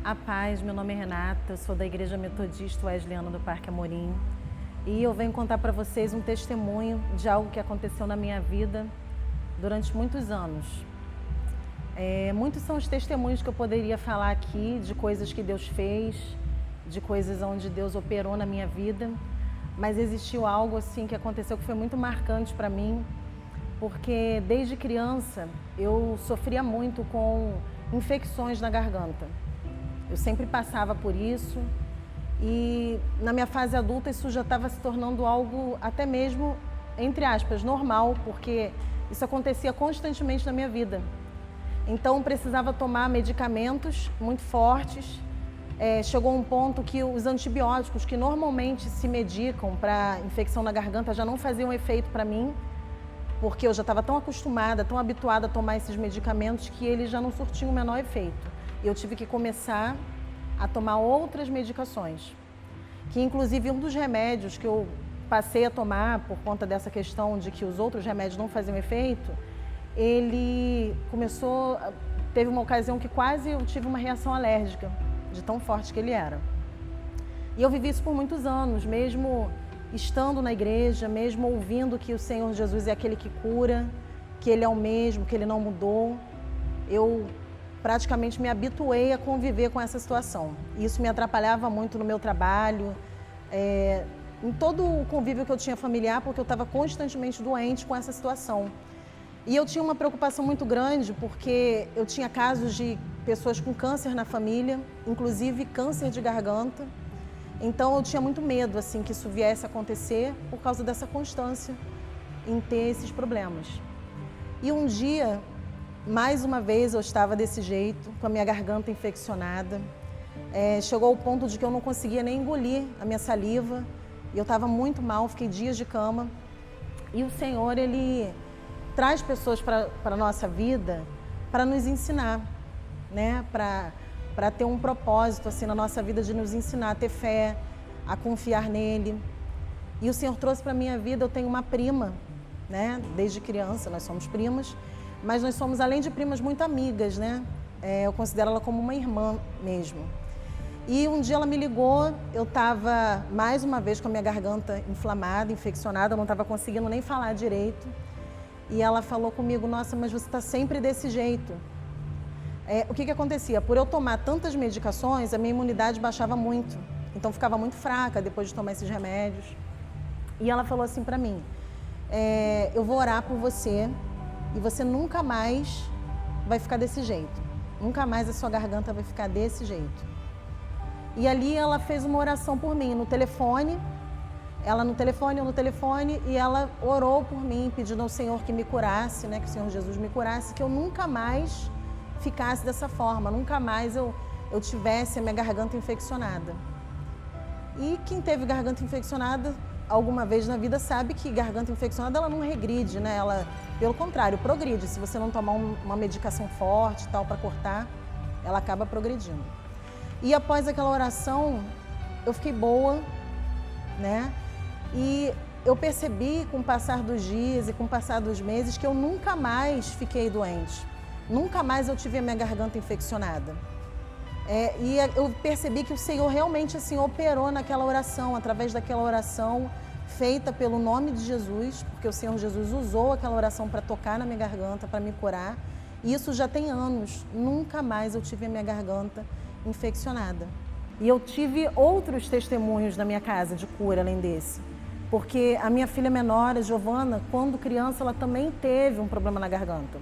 A paz, meu nome é Renata, eu sou da Igreja Metodista Wesleyana do Parque Amorim e eu venho contar para vocês um testemunho de algo que aconteceu na minha vida durante muitos anos. Muitos são os testemunhos que eu poderia falar aqui de coisas que Deus fez, de coisas onde Deus operou na minha vida, mas existiu algo assim que aconteceu que foi muito marcante para mim, porque desde criança eu sofria muito com infecções na garganta. Eu sempre passava por isso e na minha fase adulta isso já estava se tornando algo até mesmo, entre aspas, normal, porque isso acontecia constantemente na minha vida. Então eu precisava tomar medicamentos muito fortes. Chegou um ponto que os antibióticos que normalmente se medicam para infecção na garganta já não faziam efeito para mim, porque eu já estava tão acostumada, tão habituada a tomar esses medicamentos que eles já não surtiam o menor efeito. Eu tive que começar a tomar outras medicações, que inclusive um dos remédios que eu passei a tomar por conta dessa questão de que os outros remédios não faziam efeito, ele teve uma ocasião que quase eu tive uma reação alérgica, de tão forte que ele era. E eu vivi isso por muitos anos, mesmo estando na igreja, mesmo ouvindo que o Senhor Jesus é aquele que cura, que Ele é o mesmo, que Ele não mudou. Eu praticamente me habituei a conviver com essa situação. Isso me atrapalhava muito no meu trabalho, em todo o convívio que eu tinha familiar, porque eu estava constantemente doente com essa situação. E eu tinha uma preocupação muito grande, porque eu tinha casos de pessoas com câncer na família, inclusive câncer de garganta. Então eu tinha muito medo assim que isso viesse a acontecer por causa dessa constância em ter esses problemas. E um dia, mais uma vez eu estava desse jeito, com a minha garganta infeccionada. Chegou ao ponto de que eu não conseguia nem engolir a minha saliva. E eu estava muito mal, fiquei dias de cama. E o Senhor, Ele traz pessoas para a nossa vida para nos ensinar, né? Para ter um propósito assim, na nossa vida de nos ensinar a ter fé, a confiar nele. E o Senhor trouxe para a minha vida, eu tenho uma prima, né? Desde criança, nós somos primas. Mas nós somos, além de primas, muito amigas, né? Eu considero ela como uma irmã mesmo. E um dia ela me ligou, eu estava mais uma vez com a minha garganta inflamada, infeccionada, eu não estava conseguindo nem falar direito. E ela falou comigo, nossa, mas você está sempre desse jeito. O que acontecia? Por eu tomar tantas medicações, a minha imunidade baixava muito. Então ficava muito fraca depois de tomar esses remédios. E ela falou assim para mim, eu vou orar por você, e você nunca mais vai ficar desse jeito. Nunca mais a sua garganta vai ficar desse jeito. E ali ela fez uma oração por mim, no telefone. Ela no telefone, eu no telefone. E ela orou por mim, pedindo ao Senhor que me curasse, né? Que o Senhor Jesus me curasse. Que eu nunca mais ficasse dessa forma. Nunca mais eu tivesse a minha garganta infeccionada. E quem teve garganta infeccionada alguma vez na vida sabe que garganta infeccionada ela não regride, né? Ela, pelo contrário, progride. Se você não tomar uma medicação forte e tal para cortar, ela acaba progredindo. E após aquela oração, eu fiquei boa, né? E eu percebi com o passar dos dias e com o passar dos meses que eu nunca mais fiquei doente. Nunca mais eu tive a minha garganta infeccionada. E eu percebi que o Senhor realmente assim operou naquela oração, através daquela oração feita pelo nome de Jesus, porque o Senhor Jesus usou aquela oração para tocar na minha garganta, para me curar. E isso já tem anos, nunca mais eu tive a minha garganta infeccionada. E eu tive outros testemunhos na minha casa de cura além desse, porque a minha filha menor, a Giovana, quando criança, ela também teve um problema na garganta.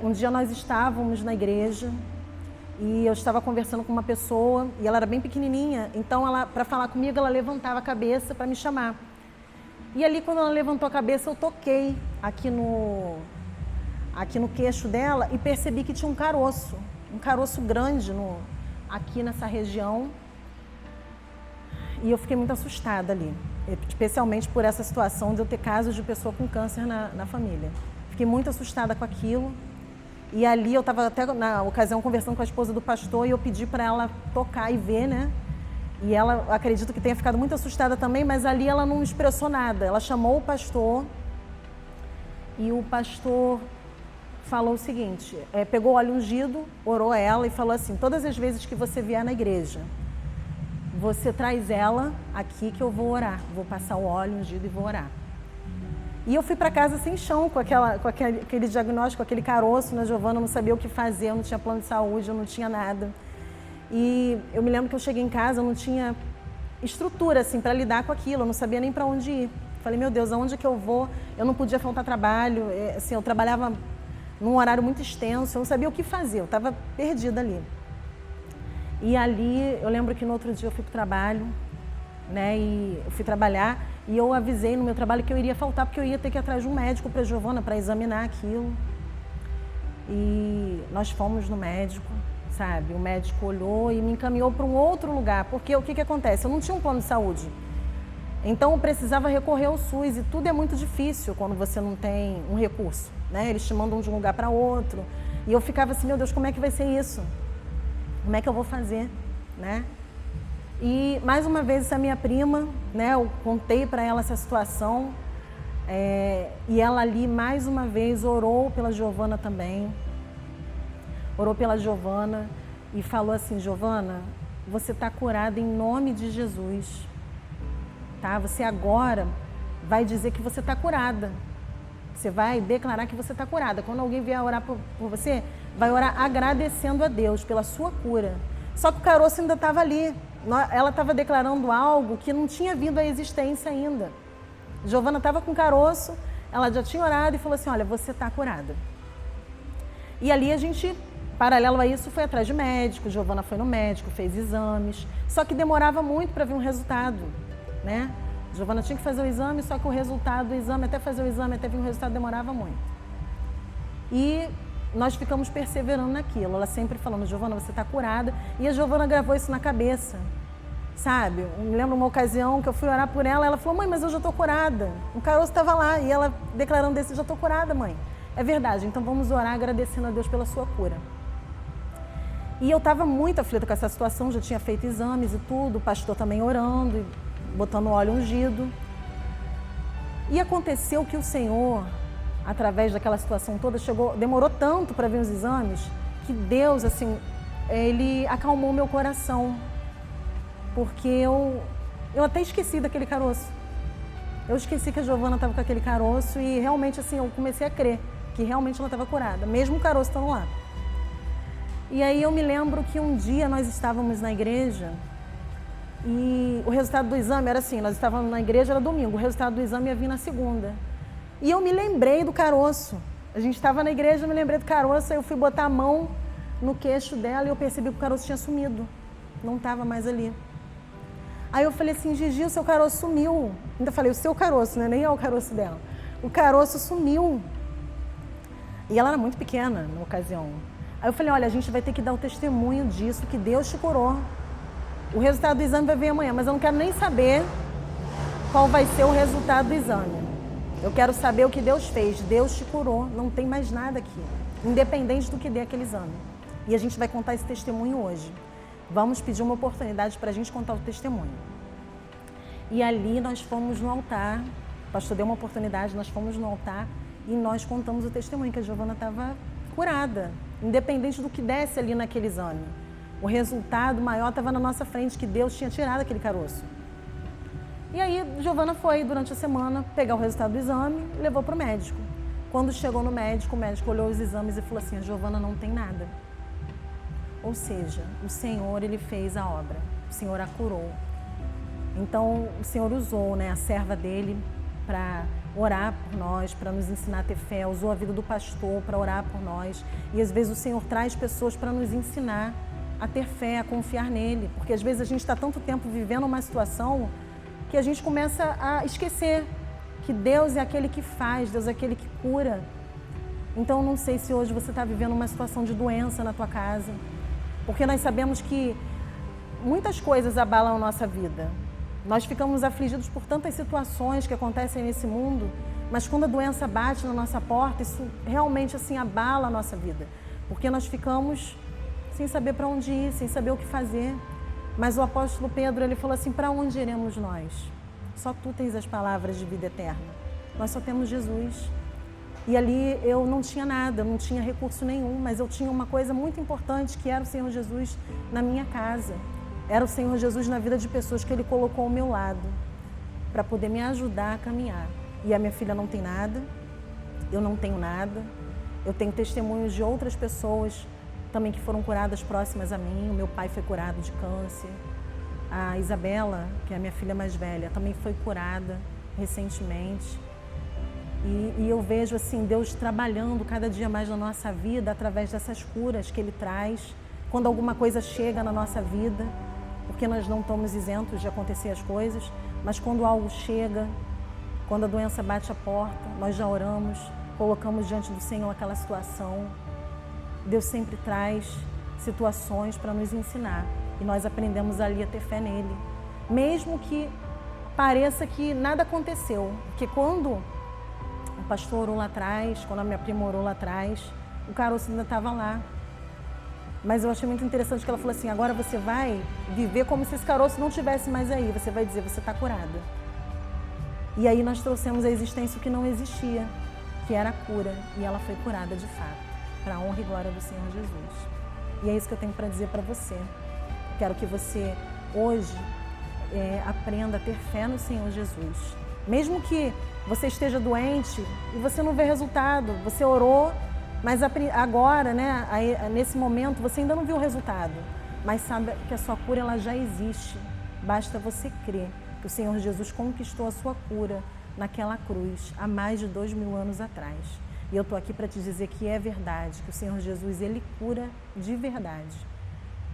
Um dia nós estávamos na igreja, e eu estava conversando com uma pessoa, e ela era bem pequenininha, então para falar comigo, ela levantava a cabeça para me chamar. E ali, quando ela levantou a cabeça, eu toquei aqui no queixo dela e percebi que tinha um caroço grande aqui nessa região. E eu fiquei muito assustada ali, especialmente por essa situação de eu ter casos de pessoa com câncer na família. Fiquei muito assustada com aquilo. E ali eu estava até na ocasião conversando com a esposa do pastor e eu pedi para ela tocar e ver, né? E ela, acredito que tenha ficado muito assustada também, mas ali ela não expressou nada. Ela chamou o pastor e o pastor falou o seguinte, pegou o óleo ungido, orou a ela e falou assim, todas as vezes que você vier na igreja, você traz ela aqui que eu vou orar, vou passar o óleo ungido e vou orar. E eu fui para casa sem chão, com aquele diagnóstico, aquele caroço na Giovana, eu não sabia o que fazer, eu não tinha plano de saúde, eu não tinha nada. E eu me lembro que eu cheguei em casa, eu não tinha estrutura assim para lidar com aquilo, eu não sabia nem para onde ir. Falei, meu Deus, aonde é que eu vou? Eu não podia faltar trabalho, assim, eu trabalhava num horário muito extenso, eu não sabia o que fazer, eu estava perdida ali. E ali, eu lembro que no outro dia eu fui para o trabalho, né, e eu fui trabalhar e eu avisei no meu trabalho que eu iria faltar porque eu ia ter que ir atrás de um médico para a Giovana para examinar aquilo. E nós fomos no médico, sabe? O médico olhou e me encaminhou para um outro lugar, porque o que acontece? Eu não tinha um plano de saúde, então eu precisava recorrer ao SUS e tudo é muito difícil quando você não tem um recurso, né? Eles te mandam de um lugar para outro e eu ficava assim, meu Deus, como é que vai ser isso? Como é que eu vou fazer, né? E mais uma vez essa minha prima, né, eu contei para ela essa situação e ela ali mais uma vez orou pela Giovana também, orou pela Giovana e falou assim, Giovana, você está curada em nome de Jesus, tá? Você agora vai dizer que você está curada, você vai declarar que você está curada. Quando alguém vier orar por você, vai orar agradecendo a Deus pela sua cura. Só que o caroço ainda estava ali. Ela estava declarando algo que não tinha vindo à existência ainda. Giovana estava com caroço, ela já tinha orado e falou assim, olha, você está curada. E ali a gente, paralelo a isso, foi atrás de médico, Giovana foi no médico, fez exames, só que demorava muito para vir um resultado, né? Giovana tinha que fazer o exame, só que o resultado do exame, até fazer o exame, até vir um resultado, demorava muito. E nós ficamos perseverando naquilo, ela sempre falando, Giovana, você está curada, e a Giovana gravou isso na cabeça, sabe? Eu me lembro uma ocasião que eu fui orar por ela, ela falou, mãe, mas eu já estou curada, o caroço estava lá, e ela declarando desse, já estou curada, mãe. É verdade, então vamos orar agradecendo a Deus pela sua cura. E eu estava muito aflita com essa situação, já tinha feito exames e tudo, o pastor também orando, botando óleo ungido. E aconteceu que o Senhor, através daquela situação toda, demorou tanto para vir os exames, que Deus, assim, Ele acalmou meu coração. Porque eu até esqueci daquele caroço. Eu esqueci que a Giovana estava com aquele caroço e realmente, assim, eu comecei a crer que realmente ela estava curada, mesmo o caroço estando lá. E aí eu me lembro que um dia nós estávamos na igreja e o resultado do exame era assim, nós estávamos na igreja, era domingo, o resultado do exame ia vir na segunda. E eu me lembrei do caroço. A gente estava na igreja, eu me lembrei do caroço, aí eu fui botar a mão no queixo dela e eu percebi que o caroço tinha sumido. Não estava mais ali. Aí eu falei assim, Gigi, o seu caroço sumiu. Ainda falei, o seu caroço, né? Nem é o caroço dela. O caroço sumiu. E ela era muito pequena na ocasião. Aí eu falei, olha, a gente vai ter que dar o testemunho disso, que Deus te curou. O resultado do exame vai vir amanhã, mas eu não quero nem saber qual vai ser o resultado do exame. Eu quero saber o que Deus fez. Deus te curou, não tem mais nada aqui, independente do que dê aquele exame. E a gente vai contar esse testemunho hoje. Vamos pedir uma oportunidade para a gente contar o testemunho. E ali nós fomos no altar, o pastor deu uma oportunidade, nós fomos no altar e nós contamos o testemunho, que a Giovana estava curada, independente do que desse ali naquele exame. O resultado maior estava na nossa frente, que Deus tinha tirado aquele caroço. E aí, Giovana foi, durante a semana, pegar o resultado do exame e levou para o médico. Quando chegou no médico, o médico olhou os exames e falou assim, a Giovana não tem nada. Ou seja, o Senhor, Ele fez a obra, o Senhor a curou. Então, o Senhor usou, né, a serva dele para orar por nós, para nos ensinar a ter fé, usou a vida do pastor para orar por nós. E às vezes o Senhor traz pessoas para nos ensinar a ter fé, a confiar nele. Porque às vezes a gente está tanto tempo vivendo uma situação que a gente começa a esquecer que Deus é aquele que faz, Deus é aquele que cura. Então, não sei se hoje você está vivendo uma situação de doença na tua casa, porque nós sabemos que muitas coisas abalam a nossa vida. Nós ficamos afligidos por tantas situações que acontecem nesse mundo, mas quando a doença bate na nossa porta, isso realmente assim abala a nossa vida, porque nós ficamos sem saber para onde ir, sem saber o que fazer. Mas o apóstolo Pedro, ele falou assim, para onde iremos nós? Só tu tens as palavras de vida eterna. Nós só temos Jesus. E ali eu não tinha nada, não tinha recurso nenhum, mas eu tinha uma coisa muito importante, que era o Senhor Jesus na minha casa. Era o Senhor Jesus na vida de pessoas que Ele colocou ao meu lado, para poder me ajudar a caminhar. E a minha filha não tem nada, eu não tenho nada. Eu tenho testemunhos de outras pessoas também que foram curadas próximas a mim. O meu pai foi curado de câncer. A Isabela, que é a minha filha mais velha, também foi curada recentemente. E eu vejo assim Deus trabalhando cada dia mais na nossa vida através dessas curas que Ele traz. Quando alguma coisa chega na nossa vida, porque nós não estamos isentos de acontecer as coisas, mas quando algo chega, quando a doença bate a porta, nós já oramos, colocamos diante do Senhor aquela situação. Deus sempre traz situações para nos ensinar e nós aprendemos ali a ter fé nele, mesmo que pareça que nada aconteceu, porque quando o pastor orou lá atrás, quando a minha prima orou lá atrás, o caroço ainda estava lá. Mas eu achei muito interessante que ela falou assim, agora você vai viver como se esse caroço não estivesse mais aí. Você vai dizer, você está curada. E aí nós trouxemos à existência o que não existia, que era a cura. E ela foi curada de fato, para a honra e glória do Senhor Jesus. E é isso que eu tenho para dizer para você. Quero que você hoje aprenda a ter fé no Senhor Jesus. Mesmo que você esteja doente e você não vê resultado, você orou, mas agora, né, nesse momento, você ainda não viu o resultado. Mas sabe que a sua cura ela já existe. Basta você crer que o Senhor Jesus conquistou a sua cura naquela cruz há mais de 2000 anos atrás. E eu estou aqui para te dizer que é verdade, que o Senhor Jesus, Ele cura de verdade.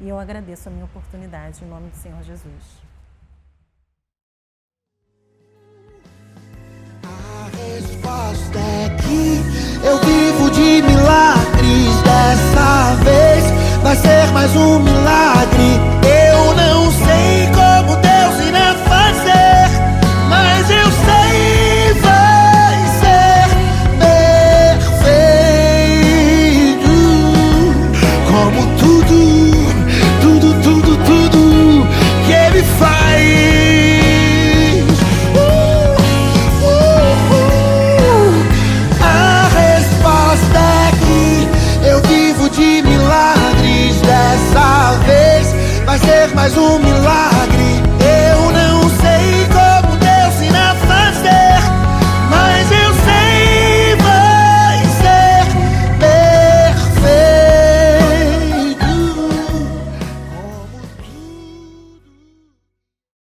E eu agradeço a minha oportunidade em nome do Senhor Jesus. A resposta é que eu vivo de milagres. Dessa vez vai ser mais um milagre.